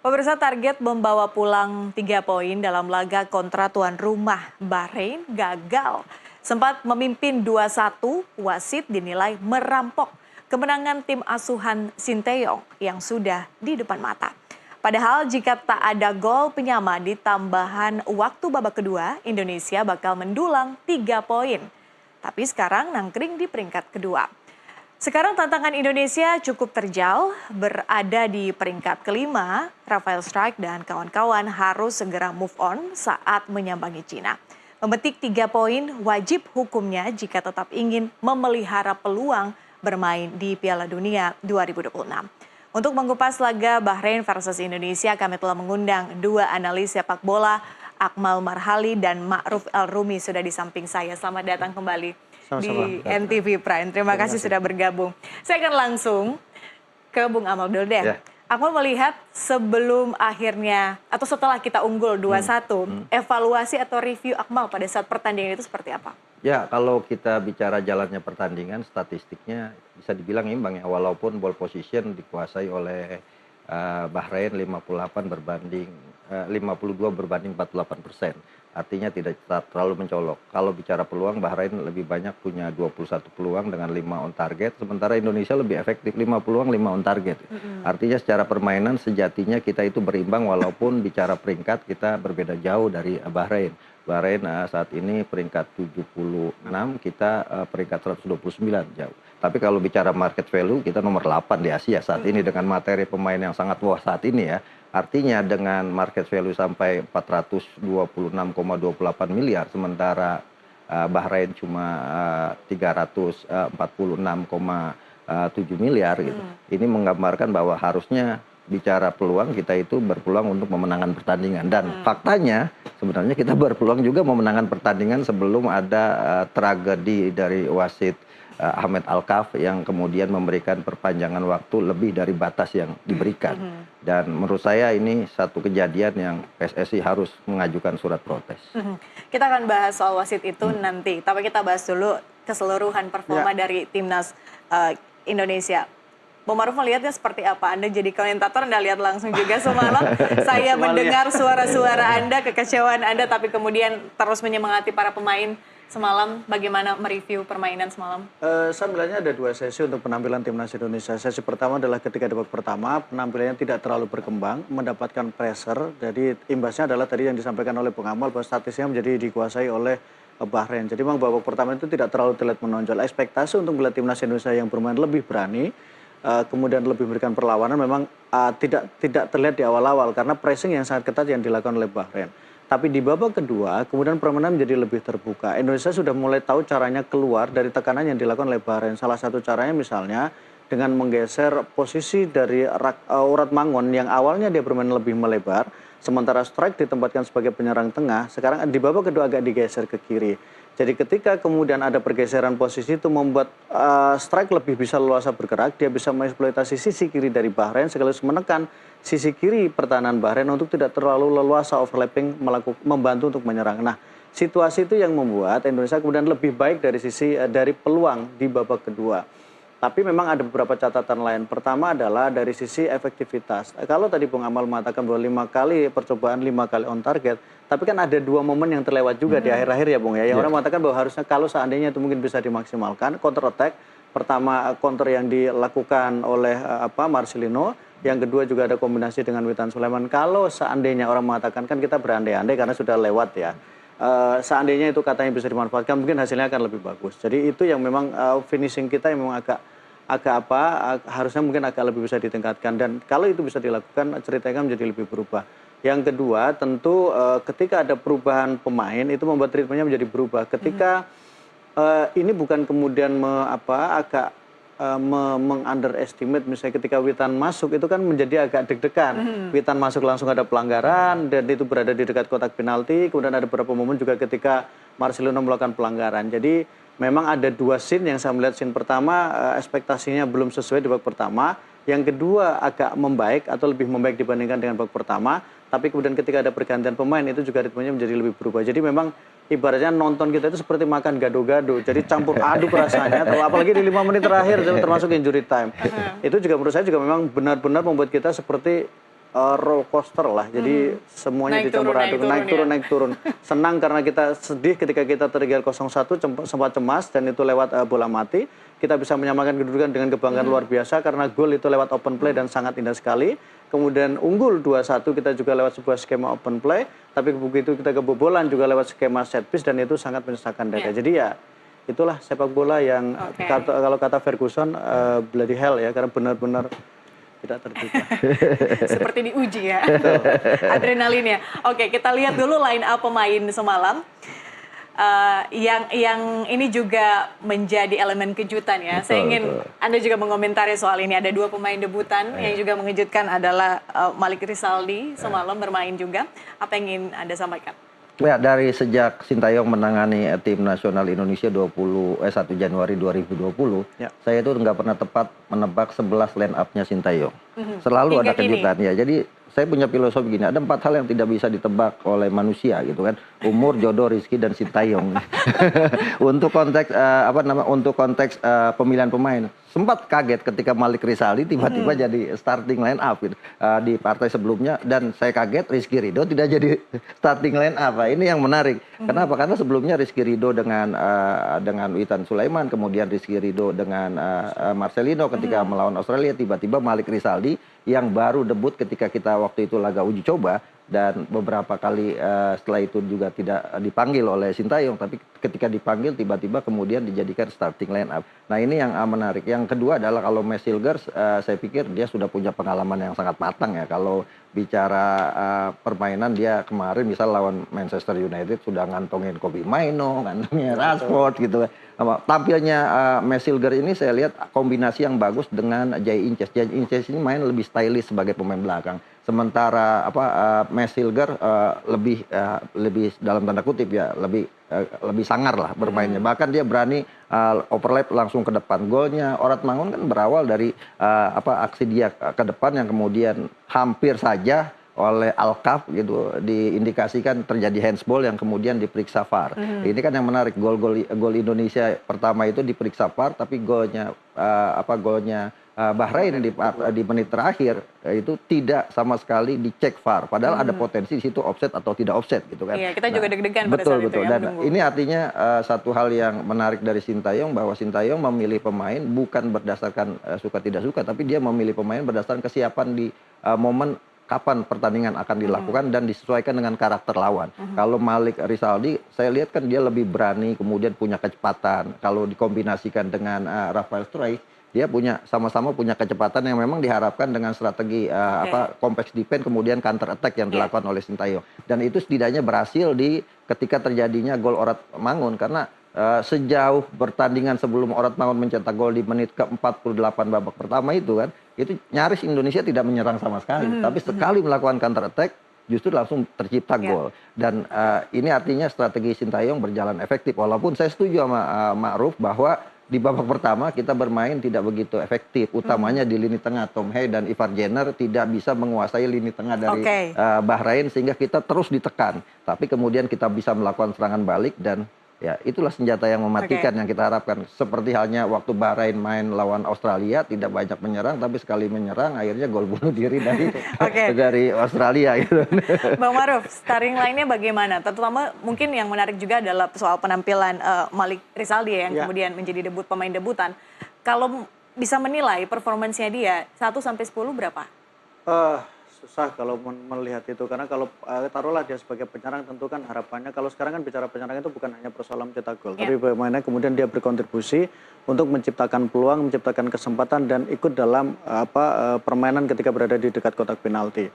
Pemirsa, target membawa pulang 3 poin dalam laga kontra tuan rumah Bahrain gagal. Sempat memimpin 2-1, wasit dinilai merampok kemenangan tim asuhan Sinteyong yang sudah di depan mata. Padahal jika tak ada gol penyama di tambahan waktu babak kedua, Indonesia bakal mendulang 3 poin. Tapi sekarang nangkring di peringkat kedua. Sekarang tantangan Indonesia cukup terjal, berada di peringkat kelima. Rafael Strike dan kawan-kawan harus segera move on saat menyambangi Cina. Memetik 3 poin wajib hukumnya jika tetap ingin memelihara peluang bermain di Piala Dunia 2026. Untuk mengupas laga Bahrain versus Indonesia, kami telah mengundang 2 analis sepak bola, Akmal Marhali dan Ma'ruf El-Rumi sudah di samping saya. Selamat datang kembali di NTV Prime. Terima kasih sudah bergabung. Saya akan langsung ke Bung Amal dulu deh. Akmal melihat sebelum akhirnya atau setelah kita unggul 2-1, evaluasi atau review Akmal pada saat pertandingan itu seperti apa? Ya, kalau kita bicara jalannya pertandingan, statistiknya bisa dibilang imbang ya, walaupun ball position dikuasai oleh Bahrain 52 berbanding 48%. Artinya tidak terlalu mencolok. Kalau bicara peluang, Bahrain lebih banyak punya 21 peluang dengan 5 on target, sementara Indonesia lebih efektif 5 peluang 5 on target. Artinya secara permainan sejatinya kita itu berimbang, walaupun bicara peringkat kita berbeda jauh dari Bahrain. Bahrain saat ini peringkat 76, kita peringkat 129 jauh. Tapi kalau bicara market value, kita nomor 8 di Asia saat ini dengan materi pemain yang sangat wah saat ini ya. Artinya dengan market value sampai 426,28 miliar, sementara Bahrain cuma 346,7 miliar gitu. Ini menggambarkan bahwa harusnya bicara peluang, kita itu berpeluang untuk memenangkan pertandingan. Dan faktanya sebenarnya kita berpeluang juga memenangkan pertandingan sebelum ada tragedi dari wasit Ahmed Alkaf yang kemudian memberikan perpanjangan waktu lebih dari batas yang diberikan. Dan menurut saya ini satu kejadian yang PSSI harus mengajukan surat protes. Kita akan bahas soal wasit itu nanti, tapi kita bahas dulu keseluruhan performa dari timnas Indonesia. Bung Ma'ruf melihatnya seperti apa? Anda jadi komentator, Anda lihat langsung juga semalam. Saya mendengar suara-suara Anda, kekecewaan Anda, tapi kemudian terus menyemangati para pemain semalam. Bagaimana mereview permainan semalam? Saya melihatnya ada 2 sesi untuk penampilan timnas Indonesia. Sesi pertama adalah ketika babak pertama, penampilannya tidak terlalu berkembang, mendapatkan pressure. Jadi imbasnya adalah tadi yang disampaikan oleh Bung Amal bahwa statistiknya menjadi dikuasai oleh Bahrain. Jadi memang babak pertama itu tidak terlalu terlihat menonjol. Ekspektasi untuk melihat timnas Indonesia yang bermain lebih berani, kemudian lebih memberikan perlawanan memang tidak terlihat di awal-awal karena pressing yang sangat ketat yang dilakukan oleh Bahrain. Tapi di babak kedua kemudian permainan menjadi lebih terbuka. Indonesia sudah mulai tahu caranya keluar dari tekanan yang dilakukan oleh Bahrain. Salah satu caranya misalnya dengan menggeser posisi dari Urat Mangun yang awalnya dia bermain lebih melebar, sementara Strike ditempatkan sebagai penyerang tengah, sekarang di babak kedua agak digeser ke kiri. Jadi ketika kemudian ada pergeseran posisi itu membuat Strike lebih bisa leluasa bergerak, dia bisa mengeksploitasi sisi kiri dari Bahrain sekaligus menekan sisi kiri pertahanan Bahrain untuk tidak terlalu leluasa overlapping membantu untuk menyerang. Nah, situasi itu yang membuat Indonesia kemudian lebih baik dari peluang di babak kedua. Tapi memang ada beberapa catatan lain. Pertama adalah dari sisi efektivitas. Kalau tadi Bung Amal mengatakan bahwa 5 kali percobaan 5 kali on target, tapi kan ada 2 momen yang terlewat juga di akhir-akhir ya Bung ya. Yang orang mengatakan bahwa harusnya kalau seandainya itu mungkin bisa dimaksimalkan, counter attack. Pertama counter yang dilakukan oleh Marcelino, yang kedua juga ada kombinasi dengan Witan Sulaiman. Kalau seandainya orang mengatakan kan kita berandai-andai karena sudah lewat ya. Seandainya itu katanya bisa dimanfaatkan, mungkin hasilnya akan lebih bagus. Jadi itu yang memang finishing kita yang memang harusnya mungkin agak lebih bisa ditingkatkan. Dan kalau itu bisa dilakukan, ceritanya menjadi lebih berubah. Yang kedua, tentu ketika ada perubahan pemain itu membuat ritmenya menjadi berubah. Ketika ini bukan kemudian meng-underestimate, misalnya ketika Witan masuk itu kan menjadi agak deg-degan. Witan masuk langsung ada pelanggaran dan itu berada di dekat kotak penalti, kemudian ada beberapa momen juga ketika Marcelino melakukan pelanggaran. Jadi memang ada 2 scene yang saya melihat. Scene pertama ekspektasinya belum sesuai di babak pertama, yang kedua agak membaik atau lebih membaik dibandingkan dengan babak pertama, tapi kemudian ketika ada pergantian pemain itu juga ritmenya menjadi lebih berubah. Jadi memang ibaratnya nonton kita itu seperti makan gado-gado, jadi campur aduk rasanya, apalagi di 5 menit terakhir termasuk injury time. Itu juga menurut saya juga memang benar-benar membuat kita seperti roller coaster lah. Jadi semuanya dicampur aduk, naik turun. Senang karena kita sedih ketika kita tertinggal 0-1, sempat cemas dan itu lewat bola mati. Kita bisa menyamakan kedudukan dengan kebanggaan luar biasa karena gol itu lewat open play dan sangat indah sekali. Kemudian unggul 2-1 kita juga lewat sebuah skema open play, tapi begitu kita kebobolan juga lewat skema set piece dan itu sangat menyesakan dada. Jadi ya itulah sepak bola yang kalau kata Ferguson bloody hell ya, karena benar-benar tidak terduga. Seperti diuji ya, adrenalinnya. Oke, kita lihat dulu line up pemain semalam. Yang ini juga menjadi elemen kejutan ya. Saya ingin Anda juga mengomentari soal ini. Ada 2 pemain debutan yang juga mengejutkan adalah Malik Rizaldi semalam bermain juga. Apa yang ingin Anda sampaikan? Ya, dari sejak Sintayong menangani tim nasional Indonesia 1 Januari 2020, saya itu nggak pernah tepat menebak 11 line up-nya Sintayong. Selalu ada kejutan ya. Jadi saya punya filosofi gini, ada 4 hal yang tidak bisa ditebak oleh manusia gitu kan. Umur, jodoh, rezeki, dan Sintayong. Untuk konteks pemilihan pemain. Sempat kaget ketika Malik Rizaldi tiba-tiba jadi starting line up gitu, di partai sebelumnya, dan saya kaget Rizky Ridho tidak jadi starting line up. Ini yang menarik. Kenapa? Karena sebelumnya Rizky Ridho dengan Witan Sulaiman, kemudian Rizky Ridho dengan Marcelino ketika melawan Australia, tiba-tiba Malik Rizaldi yang baru debut ketika kita waktu itu laga uji coba, dan beberapa kali setelah itu juga tidak dipanggil oleh Sintayong, tapi ketika dipanggil tiba-tiba kemudian dijadikan starting line up. Nah ini yang menarik. Yang kedua adalah kalau Max Hilgers, saya pikir dia sudah punya pengalaman yang sangat matang ya. Kalau bicara permainan, dia kemarin misal lawan Manchester United sudah ngantongin Kobbie Mainoo, ngantongin Rashford gitu. Tampilnya Max Hilgers ini saya lihat kombinasi yang bagus dengan Jai Inces. Jai Inces ini main lebih stylish sebagai pemain belakang. Sementara Max Hilgers lebih dalam tanda kutip ya, lebih sangar lah bermainnya. Bahkan dia berani overlap langsung ke depan. Golnya Orat Mangun kan berawal dari aksi dia ke depan yang kemudian hampir saja oleh Alkaf gitu diindikasikan terjadi handsball yang kemudian diperiksa VAR. Ini kan yang menarik, gol Indonesia pertama itu diperiksa VAR, tapi golnya Bahrain di menit terakhir itu tidak sama sekali dicek VAR, padahal ada potensi di situ offset atau tidak offset gitu kan. Iya, kita juga deg-degan pada betul, saat betul. itu ya. Dan ini artinya satu hal yang menarik dari Sintayong, bahwa Sintayong memilih pemain bukan berdasarkan suka tidak suka, tapi dia memilih pemain berdasarkan kesiapan di momen kapan pertandingan akan dilakukan dan disesuaikan dengan karakter lawan. Kalau Malik Rizaldi, saya lihat kan dia lebih berani, kemudian punya kecepatan. Kalau dikombinasikan dengan Rafael Struijk, dia sama-sama punya kecepatan yang memang diharapkan dengan strategi kompleks defense, kemudian counter attack yang dilakukan oleh Sintayong. Dan itu setidaknya berhasil ketika terjadinya gol Orat Mangun, karena sejauh pertandingan sebelum Orat Mangun mencetak gol di menit ke-48 babak pertama itu kan, itu nyaris Indonesia tidak menyerang sama sekali. Tapi sekali melakukan counter attack, justru langsung tercipta gol. Dan ini artinya strategi Sintayong berjalan efektif. Walaupun saya setuju sama Ma'ruf bahwa di babak pertama kita bermain tidak begitu efektif, utamanya di lini tengah. Tom Hey dan Ivar Jenner tidak bisa menguasai lini tengah dari Bahrain, sehingga kita terus ditekan. Tapi kemudian kita bisa melakukan serangan balik, dan ya itulah senjata yang mematikan yang kita harapkan. Seperti halnya waktu Bahrain main lawan Australia, tidak banyak menyerang, tapi sekali menyerang akhirnya gol bunuh diri dari Australia gitu. Bang Ma'ruf, starting line-nya bagaimana? Terutama mungkin yang menarik juga adalah soal penampilan Malik Rizaldi yang kemudian menjadi pemain debutan. Kalau bisa menilai performansnya dia 1 sampai 10 berapa? Susah kalau melihat itu, karena kalau taruhlah dia sebagai penyerang, tentu kan harapannya, kalau sekarang kan bicara penyerang itu bukan hanya persoalan mencetak gol, tapi bagaimana kemudian dia berkontribusi untuk menciptakan peluang, menciptakan kesempatan, dan ikut dalam permainan ketika berada di dekat kotak penalti.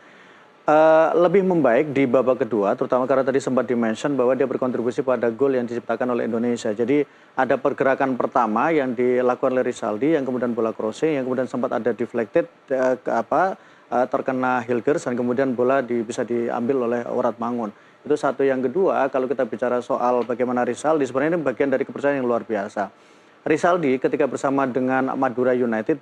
Lebih membaik di babak kedua, terutama karena tadi sempat di-mention bahwa dia berkontribusi pada gol yang diciptakan oleh Indonesia. Jadi ada pergerakan pertama yang dilakukan oleh Rizaldi, yang kemudian bola crossing, yang kemudian sempat ada deflected terkena Hilgers, dan kemudian bola bisa diambil oleh Orat Mangun. Itu satu. Yang kedua, kalau kita bicara soal bagaimana Rizaldi, sebenarnya ini bagian dari kepercayaan yang luar biasa. Rizaldi ketika bersama dengan Madura United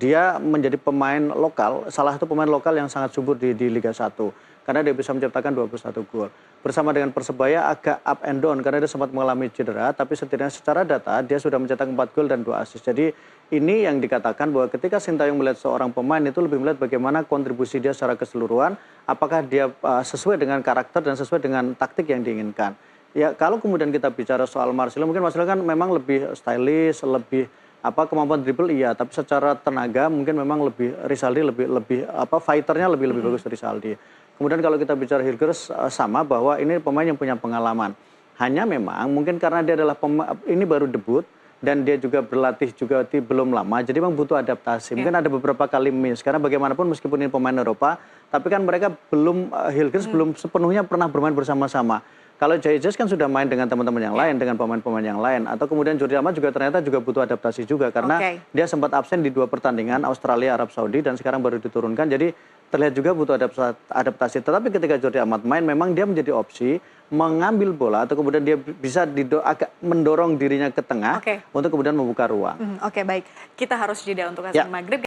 dia menjadi pemain lokal, salah satu pemain lokal yang sangat subur di Liga 1 karena dia bisa menciptakan 21 gol. Bersama dengan Persebaya agak up and down karena dia sempat mengalami cedera, tapi setidaknya secara data dia sudah mencetak 4 gol dan 2 assist. Jadi ini yang dikatakan bahwa ketika Sintayong melihat seorang pemain itu lebih melihat bagaimana kontribusi dia secara keseluruhan, apakah dia sesuai dengan karakter dan sesuai dengan taktik yang diinginkan. Ya, kalau kemudian kita bicara soal Marcelo, mungkin Marcelo kan memang lebih stylish, lebih kemampuan dribble iya, tapi secara tenaga mungkin memang lebih Rizaldi lebih fighternya lebih bagus Rizaldi. Kemudian kalau kita bicara Hilgers sama bahwa ini pemain yang punya pengalaman. Hanya memang mungkin karena dia adalah ini baru debut dan dia juga berlatih juga belum lama, jadi memang butuh adaptasi. Mungkin ada beberapa kali miss karena bagaimanapun meskipun ini pemain Eropa, tapi kan mereka Hilgers belum sepenuhnya pernah bermain bersama-sama. Kalau Jay Jazz kan sudah main dengan teman-teman yang lain, dengan pemain-pemain yang lain. Atau kemudian Jordi Amat juga ternyata juga butuh adaptasi juga. Karena dia sempat absen di 2 pertandingan, Australia, Arab Saudi, dan sekarang baru diturunkan. Jadi terlihat juga butuh adaptasi. Tetapi ketika Jordi Amat main, memang dia menjadi opsi mengambil bola atau kemudian dia bisa agak mendorong dirinya ke tengah untuk kemudian membuka ruang. Oke, baik. Kita harus jeda untuk azan maghrib.